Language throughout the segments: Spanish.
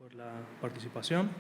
por la participación.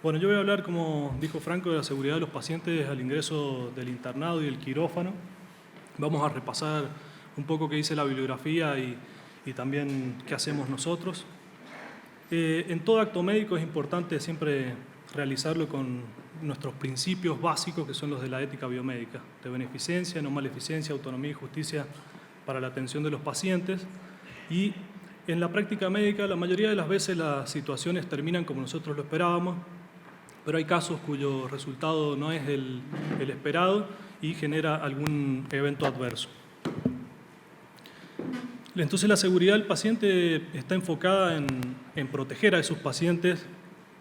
Bueno, yo voy a hablar, como dijo Franco, de la seguridad de los pacientes al ingreso del internado y el quirófano. Vamos a repasar un poco qué dice la bibliografía y también qué hacemos nosotros. En todo acto médico es importante siempre realizarlo con nuestros principios básicos, que son los de la ética biomédica, de beneficencia, no maleficencia, autonomía y justicia para la atención de los pacientes. Y en la práctica médica, la mayoría de las veces las situaciones terminan como nosotros lo esperábamos, pero hay casos cuyo resultado no es el esperado y genera algún evento adverso. Entonces la seguridad del paciente está enfocada en proteger a esos pacientes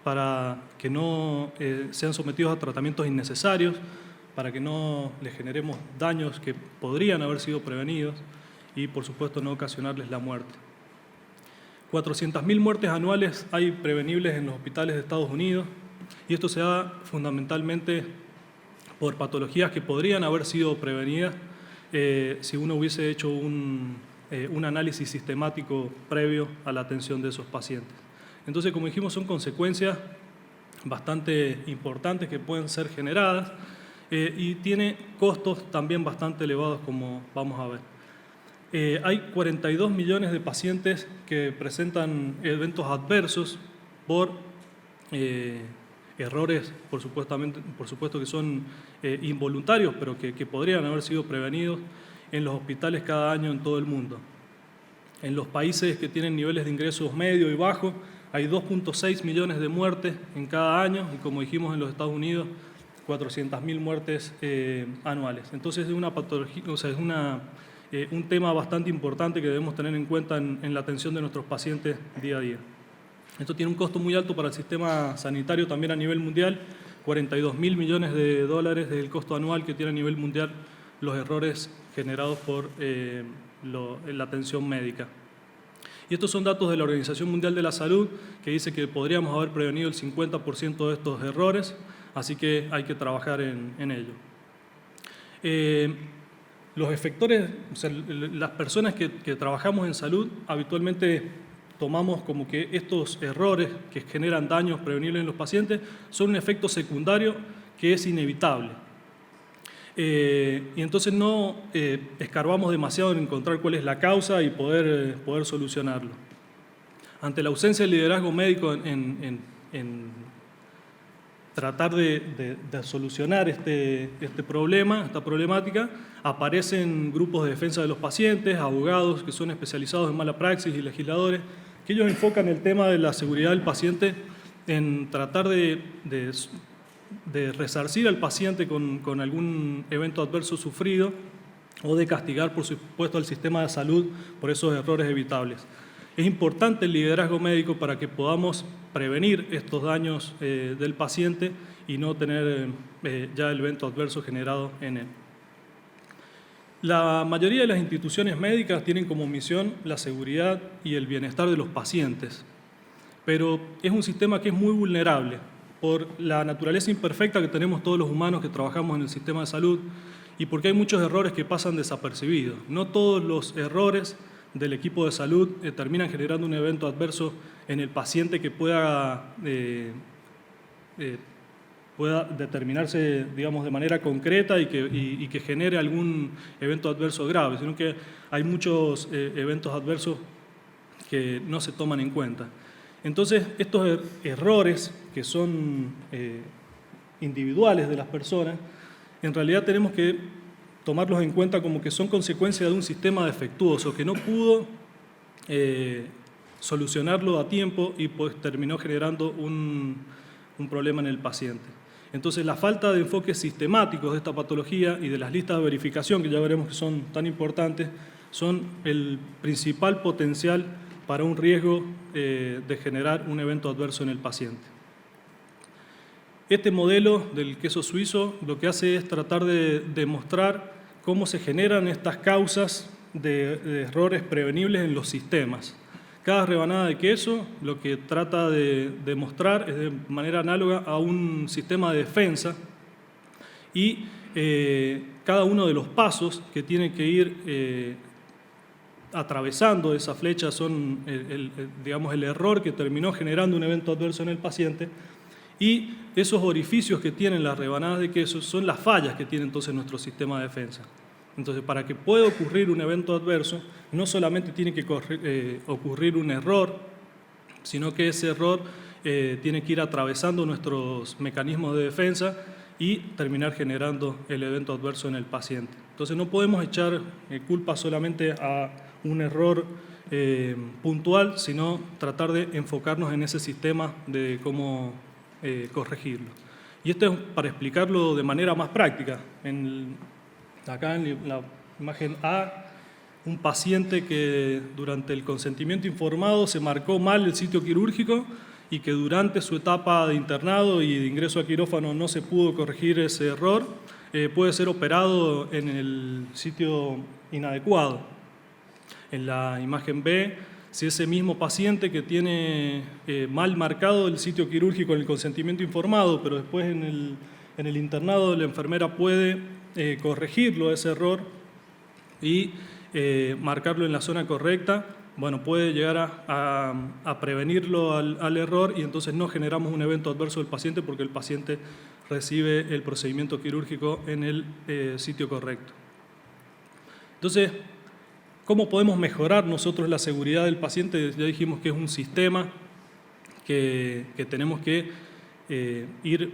para que no sean sometidos a tratamientos innecesarios, para que no les generemos daños que podrían haber sido prevenidos y, por supuesto, no ocasionarles la muerte. 400.000 muertes anuales hay prevenibles en los hospitales de Estados Unidos y esto se da fundamentalmente por patologías que podrían haber sido prevenidas si uno hubiese hecho un análisis sistemático previo a la atención de esos pacientes. Entonces, como dijimos, son consecuencias bastante importantes que pueden ser generadas y tiene costos también bastante elevados, como vamos a ver. Hay 42 millones de pacientes que presentan eventos adversos por errores, por supuesto que son involuntarios, pero que podrían haber sido prevenidos en los hospitales cada año en todo el mundo. En los países que tienen niveles de ingresos medio y bajo, hay 2.6 millones de muertes en cada año y, como dijimos, en los Estados Unidos, 400.000 muertes anuales. Entonces es una patología, o sea, es un tema bastante importante que debemos tener en cuenta en la atención de nuestros pacientes día a día. Esto tiene un costo muy alto para el sistema sanitario también a nivel mundial, 42.000 millones de dólares es el costo anual que tiene a nivel mundial los errores generados por la atención médica. Y estos son datos de la Organización Mundial de la Salud, que dice que podríamos haber prevenido el 50% de estos errores, así que hay que trabajar en ello. Los efectores, o sea, las personas que trabajamos en salud, habitualmente tomamos como que estos errores que generan daños prevenibles en los pacientes son un efecto secundario que es inevitable. Y entonces no escarbamos demasiado en encontrar cuál es la causa y poder solucionarlo. Ante la ausencia de liderazgo médico en tratar de solucionar este problema, esta problemática, aparecen grupos de defensa de los pacientes, abogados que son especializados en mala praxis y legisladores, que ellos enfocan el tema de la seguridad del paciente en tratar de resarcir al paciente con algún evento adverso sufrido o de castigar, por supuesto, al sistema de salud por esos errores evitables. Es importante el liderazgo médico para que podamos prevenir estos daños del paciente y no tener ya el evento adverso generado en él. La mayoría de las instituciones médicas tienen como misión la seguridad y el bienestar de los pacientes, pero es un sistema que es muy vulnerable por la naturaleza imperfecta que tenemos todos los humanos que trabajamos en el sistema de salud y porque hay muchos errores que pasan desapercibidos. No todos los errores del equipo de salud terminan generando un evento adverso en el paciente que pueda determinarse, digamos, de manera concreta y que genere algún evento adverso grave, sino que hay muchos eventos adversos que no se toman en cuenta. Entonces, estos errores que son individuales de las personas, en realidad tenemos que tomarlos en cuenta como que son consecuencia de un sistema defectuoso que no pudo solucionarlo a tiempo y pues terminó generando un problema en el paciente. Entonces, la falta de enfoques sistemáticos de esta patología y de las listas de verificación, que ya veremos que son tan importantes, son el principal potencial para un riesgo de generar un evento adverso en el paciente. Este modelo del queso suizo lo que hace es tratar de demostrar cómo se generan estas causas de errores prevenibles en los sistemas. Cada rebanada de queso lo que trata de demostrar es de manera análoga a un sistema de defensa y cada uno de los pasos que tiene que ir atravesando esa flecha son digamos, el error que terminó generando un evento adverso en el paciente, y esos orificios que tienen las rebanadas de queso son las fallas que tiene entonces nuestro sistema de defensa. Entonces, para que pueda ocurrir un evento adverso, no solamente tiene que ocurrir un error, sino que ese error tiene que ir atravesando nuestros mecanismos de defensa y terminar generando el evento adverso en el paciente. Entonces, no podemos echar culpa solamente a un error puntual, sino tratar de enfocarnos en ese sistema de cómo corregirlo. Y esto es para explicarlo de manera más práctica. Acá en la imagen A, un paciente que durante el consentimiento informado se marcó mal el sitio quirúrgico y que durante su etapa de internado y de ingreso a quirófano no se pudo corregir ese error, puede ser operado en el sitio inadecuado. En la imagen B, si ese mismo paciente que tiene mal marcado el sitio quirúrgico en el consentimiento informado, pero después en el internado la enfermera puede corregirlo, ese error, y marcarlo en la zona correcta, bueno, puede llegar a prevenirlo al error, y entonces no generamos un evento adverso del paciente porque el paciente recibe el procedimiento quirúrgico en el sitio correcto. Entonces, ¿cómo podemos mejorar nosotros la seguridad del paciente? Ya dijimos que es un sistema que tenemos que ir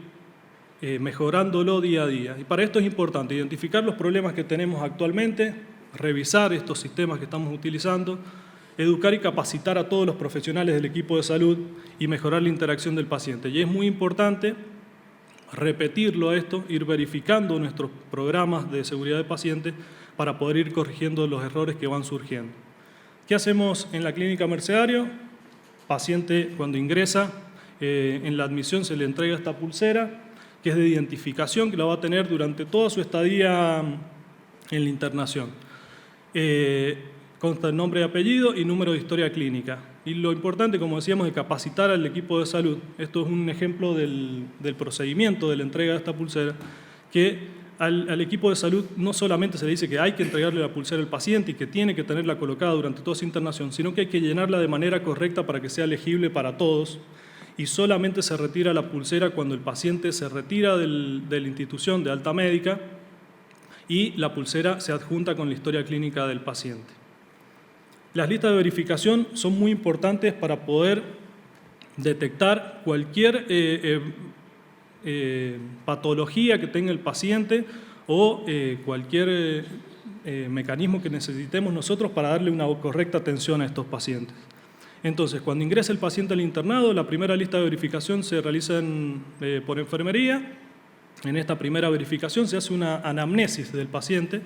mejorándolo día a día. Y para esto es importante identificar los problemas que tenemos actualmente, revisar estos sistemas que estamos utilizando, educar y capacitar a todos los profesionales del equipo de salud y mejorar la interacción del paciente. Y es muy importante repetirlo esto, ir verificando nuestros programas de seguridad del paciente para poder ir corrigiendo los errores que van surgiendo. ¿Qué hacemos en la clínica Mercedario? Paciente cuando ingresa, en la admisión se le entrega esta pulsera, que es de identificación, que la va a tener durante toda su estadía en la internación. Consta el nombre y apellido y número de historia clínica. Y lo importante, como decíamos, es capacitar al equipo de salud. Esto es un ejemplo del procedimiento de la entrega de esta pulsera, que al equipo de salud no solamente se le dice que hay que entregarle la pulsera al paciente y que tiene que tenerla colocada durante toda su internación, sino que hay que llenarla de manera correcta para que sea legible para todos, y solamente se retira la pulsera cuando el paciente se retira de la institución de alta médica y la pulsera se adjunta con la historia clínica del paciente. Las listas de verificación son muy importantes para poder detectar cualquier patología que tenga el paciente o cualquier mecanismo que necesitemos nosotros para darle una correcta atención a estos pacientes. Entonces, cuando ingresa el paciente al internado, la primera lista de verificación se realiza por enfermería. En esta primera verificación se hace una anamnesis del paciente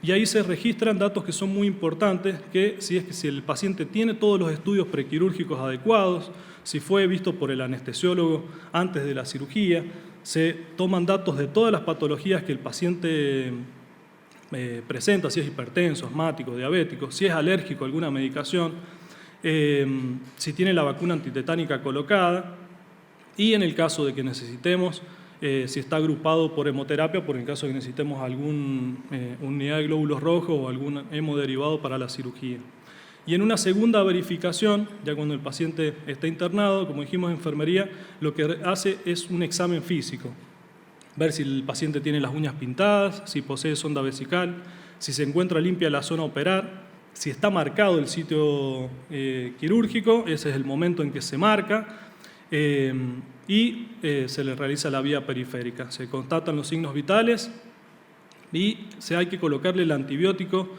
y ahí se registran datos que son muy importantes, que si el paciente tiene todos los estudios prequirúrgicos adecuados, si fue visto por el anestesiólogo antes de la cirugía, se toman datos de todas las patologías que el paciente presenta, si es hipertenso, asmático, diabético, si es alérgico a alguna medicación, si tiene la vacuna antitetánica colocada, y en el caso de que necesitemos, si está agrupado por hemoterapia, por el caso de que necesitemos alguna unidad de glóbulos rojos o algún hemodiderivado para la cirugía. Y en una segunda verificación, ya cuando el paciente está internado, como dijimos en enfermería, lo que hace es un examen físico. Ver si el paciente tiene las uñas pintadas, si posee sonda vesical, si se encuentra limpia la zona a operar, si está marcado el sitio quirúrgico, ese es el momento en que se marca, y se le realiza la vía periférica. Se constatan los signos vitales y hay que colocarle el antibiótico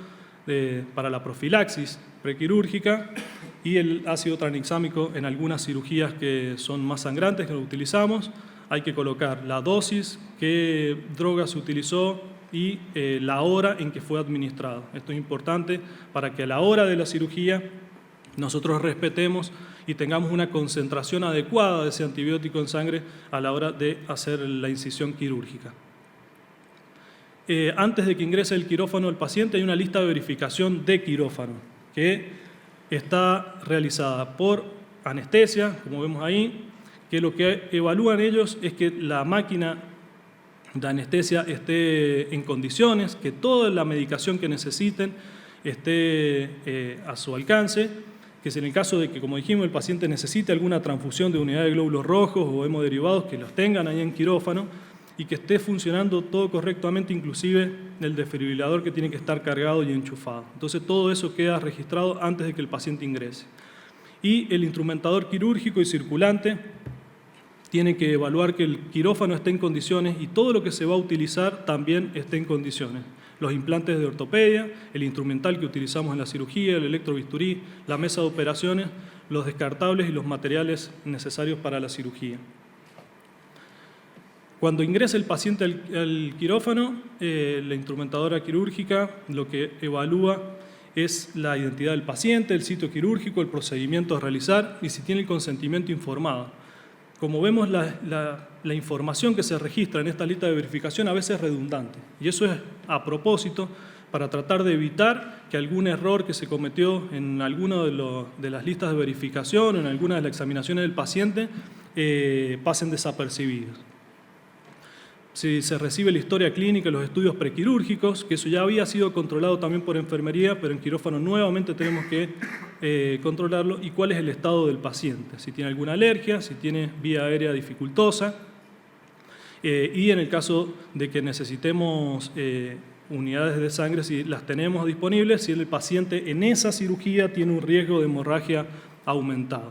para la profilaxis prequirúrgica y el ácido tranexámico en algunas cirugías que son más sangrantes que lo utilizamos. Hay que colocar la dosis, qué droga se utilizó y la hora en que fue administrado. Esto es importante para que a la hora de la cirugía nosotros respetemos y tengamos una concentración adecuada de ese antibiótico en sangre a la hora de hacer la incisión quirúrgica. Antes de que ingrese el quirófano el paciente hay una lista de verificación de quirófano que está realizada por anestesia, como vemos ahí, que lo que evalúan ellos es que la máquina de anestesia esté en condiciones, que toda la medicación que necesiten esté a su alcance, que es en el caso de que, como dijimos, el paciente necesite alguna transfusión de unidad de glóbulos rojos o hemoderivados, que los tengan ahí en quirófano y que esté funcionando todo correctamente, inclusive el desfibrilador que tiene que estar cargado y enchufado. Entonces todo eso queda registrado antes de que el paciente ingrese. Y el instrumentador quirúrgico y circulante tiene que evaluar que el quirófano esté en condiciones y todo lo que se va a utilizar también esté en condiciones. Los implantes de ortopedia, el instrumental que utilizamos en la cirugía, el electrobisturí, la mesa de operaciones, los descartables y los materiales necesarios para la cirugía. Cuando ingresa el paciente al quirófano, la instrumentadora quirúrgica lo que evalúa es la identidad del paciente, el sitio quirúrgico, el procedimiento a realizar y si tiene el consentimiento informado. Como vemos, la información que se registra en esta lista de verificación a veces es redundante, y eso es a propósito para tratar de evitar que algún error que se cometió en alguna de las listas de verificación o en alguna de las examinaciones del paciente pasen desapercibidos. Si se recibe la historia clínica y los estudios prequirúrgicos, que eso ya había sido controlado también por enfermería, pero en quirófano nuevamente tenemos que controlarlo, y cuál es el estado del paciente, si tiene alguna alergia, si tiene vía aérea dificultosa, y en el caso de que necesitemos unidades de sangre, si las tenemos disponibles, si el paciente en esa cirugía tiene un riesgo de hemorragia aumentado.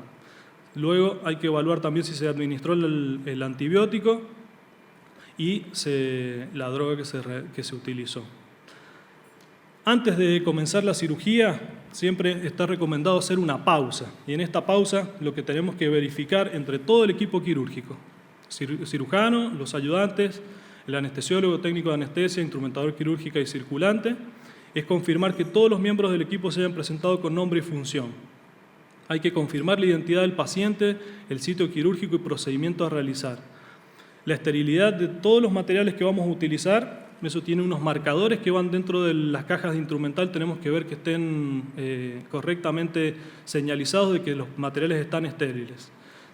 Luego hay que evaluar también si se administró el antibiótico y la droga que se utilizó. Antes de comenzar la cirugía, siempre está recomendado hacer una pausa. Y en esta pausa lo que tenemos que verificar entre todo el equipo quirúrgico, cirujano, los ayudantes, el anestesiólogo, técnico de anestesia, instrumentador quirúrgica y circulante, es confirmar que todos los miembros del equipo se hayan presentado con nombre y función. Hay que confirmar la identidad del paciente, el sitio quirúrgico y procedimiento a realizar. La esterilidad de todos los materiales que vamos a utilizar, eso tiene unos marcadores que van dentro de las cajas de instrumental, tenemos que ver que estén correctamente señalizados de que los materiales están estériles.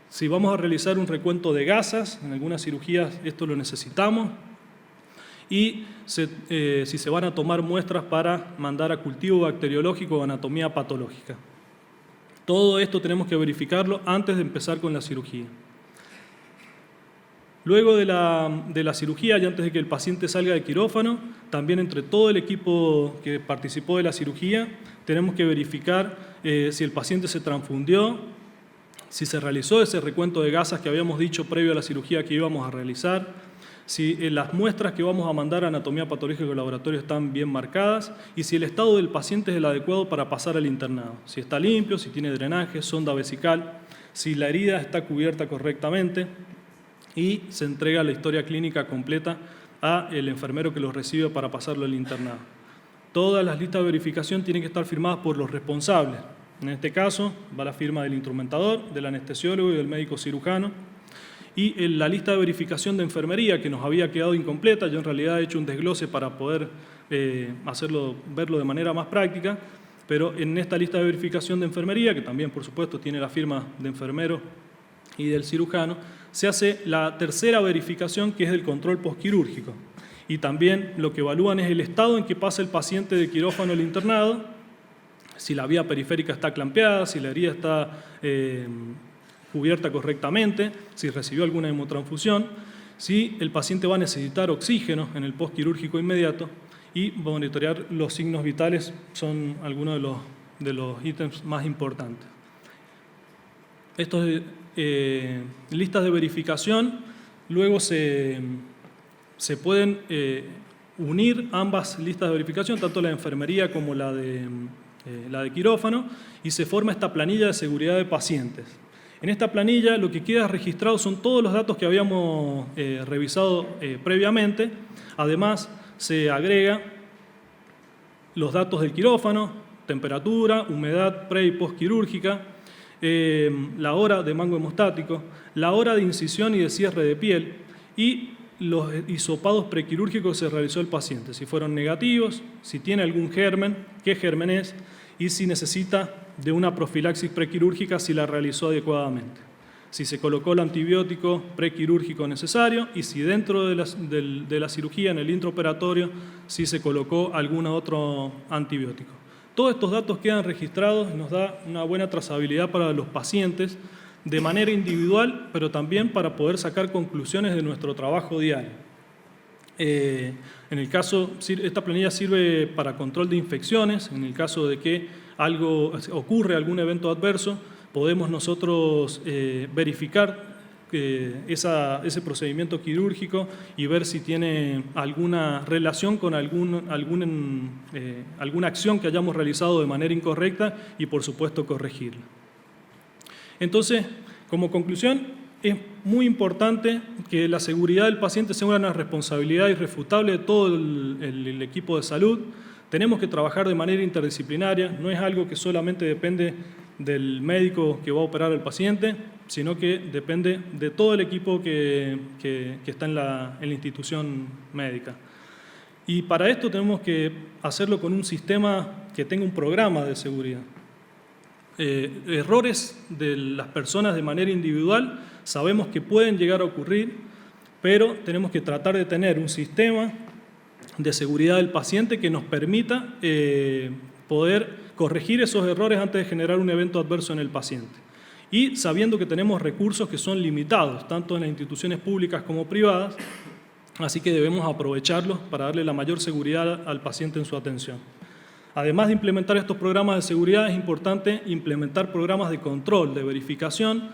Si vamos a realizar un recuento de gasas, en algunas cirugías esto lo necesitamos, y si se van a tomar muestras para mandar a cultivo bacteriológico o anatomía patológica. Todo esto tenemos que verificarlo antes de empezar con la cirugía. Luego de la cirugía y antes de que el paciente salga de quirófano, también entre todo el equipo que participó de la cirugía, tenemos que verificar si el paciente se transfundió, si se realizó ese recuento de gasas que habíamos dicho previo a la cirugía que íbamos a realizar, si las muestras que vamos a mandar a anatomía patológica del laboratorio están bien marcadas y si el estado del paciente es el adecuado para pasar al internado, si está limpio, si tiene drenaje, sonda vesical, si la herida está cubierta correctamente, y se entrega la historia clínica completa al enfermero que lo recibe para pasarlo al internado. Todas las listas de verificación tienen que estar firmadas por los responsables. En este caso va la firma del instrumentador, del anestesiólogo y del médico cirujano. Y en la lista de verificación de enfermería, que nos había quedado incompleta, yo en realidad he hecho un desglose para poder verlo de manera más práctica, pero en esta lista de verificación de enfermería, que también por supuesto tiene la firma de enfermero y del cirujano, se hace la tercera verificación, que es del control postquirúrgico. Y también lo que evalúan es el estado en que pasa el paciente de quirófano al internado, si la vía periférica está clampeada, si la herida está cubierta correctamente, si recibió alguna hemotransfusión, si el paciente va a necesitar oxígeno en el postquirúrgico inmediato, y monitorear los signos vitales son algunos de los ítems más importantes. Estos listas de verificación, luego se pueden unir ambas listas de verificación, tanto la de enfermería como la de quirófano, y se forma esta planilla de seguridad de pacientes. En esta planilla lo que queda registrado son todos los datos que habíamos revisado previamente. Además, se agrega los datos del quirófano, temperatura, humedad pre- y postquirúrgica, la hora de mango hemostático, la hora de incisión y de cierre de piel y los hisopados prequirúrgicos que se realizó el paciente, si fueron negativos, si tiene algún germen, qué germen es y si necesita de una profilaxis prequirúrgica, si la realizó adecuadamente, si se colocó el antibiótico prequirúrgico necesario y si dentro de la cirugía, en el intraoperatorio, si se colocó algún otro antibiótico. Todos estos datos quedan registrados y nos da una buena trazabilidad para los pacientes de manera individual, pero también para poder sacar conclusiones de nuestro trabajo diario. En el caso, esta planilla sirve para control de infecciones. En el caso de que ocurre algún evento adverso, podemos nosotros verificar ese procedimiento quirúrgico y ver si tiene alguna relación con alguna acción que hayamos realizado de manera incorrecta y, por supuesto, corregirla. Entonces, como conclusión, es muy importante que la seguridad del paciente sea una responsabilidad irrefutable de todo el equipo de salud. Tenemos que trabajar de manera interdisciplinaria, no es algo que solamente depende del médico que va a operar al paciente, sino que depende de todo el equipo que está en la institución médica. Y para esto tenemos que hacerlo con un sistema que tenga un programa de seguridad. Errores de las personas de manera individual sabemos que pueden llegar a ocurrir, pero tenemos que tratar de tener un sistema de seguridad del paciente que nos permita poder corregir esos errores antes de generar un evento adverso en el paciente. Y sabiendo que tenemos recursos que son limitados, tanto en las instituciones públicas como privadas, así que debemos aprovecharlos para darle la mayor seguridad al paciente en su atención. Además de implementar estos programas de seguridad, es importante implementar programas de control, de verificación,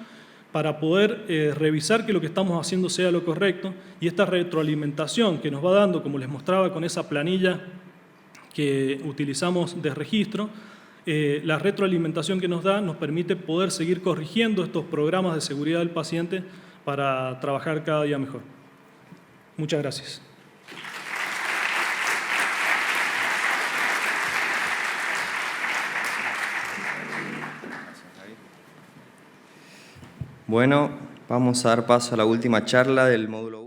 para poder revisar que lo que estamos haciendo sea lo correcto, y esta retroalimentación que nos va dando, como les mostraba con esa planilla que utilizamos de registro, la retroalimentación que nos da nos permite poder seguir corrigiendo estos programas de seguridad del paciente para trabajar cada día mejor. Muchas gracias. Bueno, vamos a dar paso a la última charla del módulo